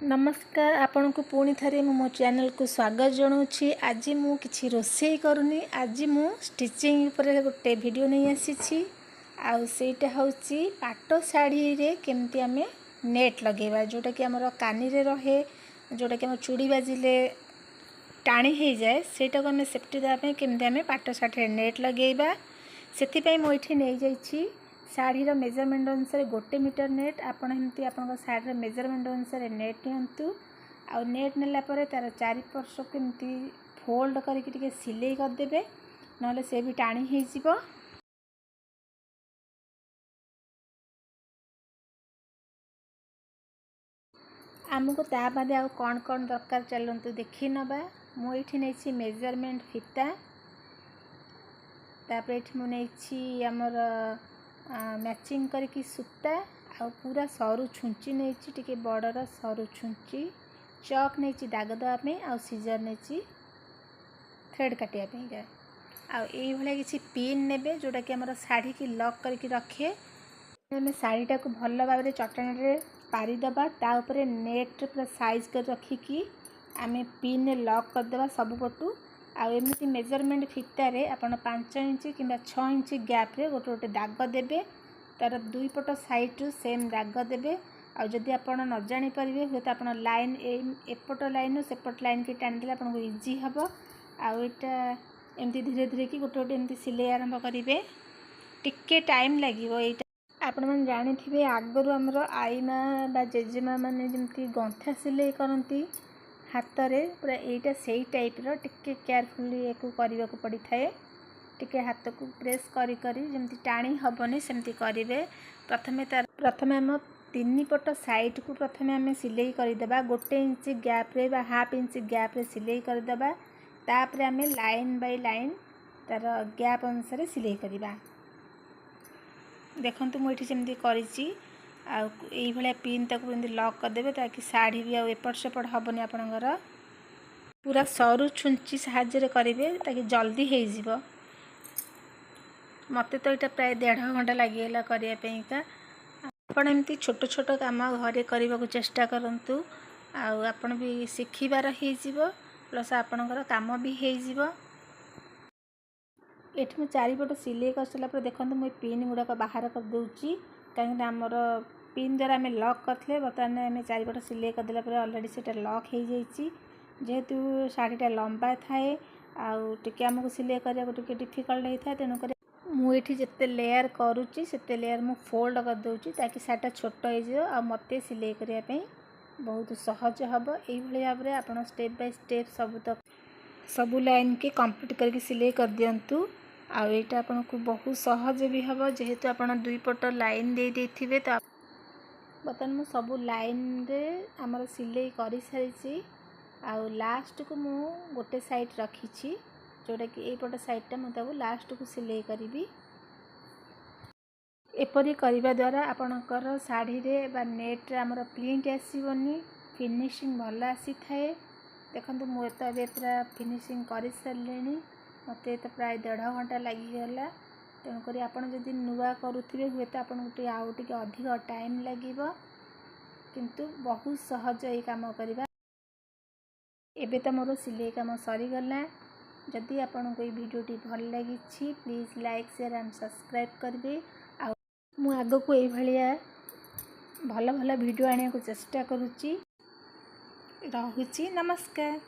नमस्कार आपण को पुणी थरे मो चैनल को स्वागत जनाऊँगी। आज मु किछि रोषेई करूनी, आज मु स्टिचिंग ऊपर गोटे वीडियो नहीं आसी आउ सेटा होची पाट शाढ़ी रे केमती आमे नेट लगेबा, जोटा कि हमर कानी रे रहे, जोटा कि हम चूड़ी बाजिले टाणी हो जाए, सेटा को आमे सेफ्टी देबा पे केमती आमे पाट शाढ़ी रे नेट लगेबा। सेति पई मो इठी नै जाईछि शाढ़ी मेजरमेंट अनुसार 1 मीटर नेट। आपण एमती आपण शाढ़ी मेजरमेंट अनुसार नेट नियंतु। आ नेट नेला परे तार चारिपार्श्व को एमती फोल्ड करके सिलाई करदेवे, नले से भी टाणी हो जिवो। आमको ता बादे आ कौन कौन दरकार चलतु देखी नबा। मु एठी नेछि मेजरमेंट फीता, तापर एठी मु नेछि हमर मैचिंग करके सूता, आ पूरा सरू छुंची नहीं टिके बड़र सरू छुंची, चक नहीं दाग देवाई, आ सीजर नहीं थ्रेड काटापी। आई किसी पिन ने जोटा कि आम शाढ़ी की लक करके रखे। आम शाढ़ीटा को भल भाव चटाणी पारिदबा, तापर नेट पूरा साइज कर रखिकी आम पिन लक करदे सबुपटू। आमती मेजरमेंट फितार आपड़ 5 इंच कि 6 इंच गैप्रे गोटे गोटे दाग देवे, तार दुई पट साइड्रु सेम दाग देवे। आदि आप न जापर हूँ तो आप लाइन एपट लाइन सेपट लाइन की टाणी देते आपको इजी हम। आईटा एमती धीरे धीरे कि गोटे गोटे एमती सिलाई आरंभ करेंगे, टिके टाइम लगे। आपण मैंने जानी थे आगु आमर आई माँ बा जेजेमा मैंने जमी गंथा सिलाई करती हाथ में, पूरा यहीटा से टाइप्र टिके केयरफुली या करने को पड़ी थाए। टिके हाथ को प्रेस करी जमी टाणी हेनी सेमती करेंगे। प्रथम आम 3 पट साइड को प्रथम आम सिलाई करदे, 1 इंच गैप्रे बा हाफ इंच गैप्रे सिलाई करदे, तापर आम लाइन बाय लाइन तार गैप अनुसार सिलाई करवा। देखंतु मु एठी सेमती करिछि, आ एई भलिया पिन तक एमती लॉक करदेबे ताकि साड़ी भी आ एपट सेपट हेबनी। आपणकर पूरा सरू छुंची साहाय्य करेंगे ताकि जल्दी हो जिवो। मते तो यहाँ प्राय 1.5 घंटा लगिगला करने। आपण एमती छोट छोट काम घरे करने को चेष्टा करंतु, आपण भी शिखिबार हो प्लस आपणकर काम भी हो। एठी मु 4 पट सिलाई कर सारा पर देखो मुझे पिन गुड़ाक बाहर कर दूची, कहीं आमर पिन द्वारा आम लक करते। बर्तमान आम 4 पट सिलाई करदेला अलरेडी से लक हो जाइए। जेहेतु शाढ़ीटा लंबा थाए आके आमको सिलाई करने को डिफिकल्ट होता है, तेणुक मुझे जिते लेयर करुच्ची से लेयर मु फोल्ड कर दूची ताकि शाढ़ीटा छोट हो मत सिलाई करने बहुत सहज हम। यही भाव में आप स्टेप बाय स्टेप सबू लाइन के कंप्लीट करके सिलाई कर दिंतु। आईटा आपन को बहुत सहज भी हम, जेहेतु आप 2 पट लाइन दे देथिबे। तो बर्तमान मु सबू लाइन रे आमर सिलाई कर सारी। लास्ट को मु गोटे साइड रखी, जोटा कि ये पट साइडटा मुझे लास्ट को सिलाई करी। एपरी करने द्वारा आपणकर शाढ़ी रे बा नेट रे आमर प्रिंट आसबनी, फिनिशिंग भल आसी थाए। देखो मुझे तो पूरा फिनिशिंग कर सारे, मत तो प्राय 1.5 घंटा लगिगला। तेणुक आपड़ जदि नुआ करुवे हे तो आपको आउ टे अधिक टाइम लगे, किंतु बहुत सहज ये कम करवा। एबे तो मोर सिलाई कम सरीगला। जदि आपन को वीडियोटी भल लगी please like share and subscribe करेंगे। मु आग को ये भल भल वीडियो आने को चेष्टा करुच्ची। रहुची, नमस्कार।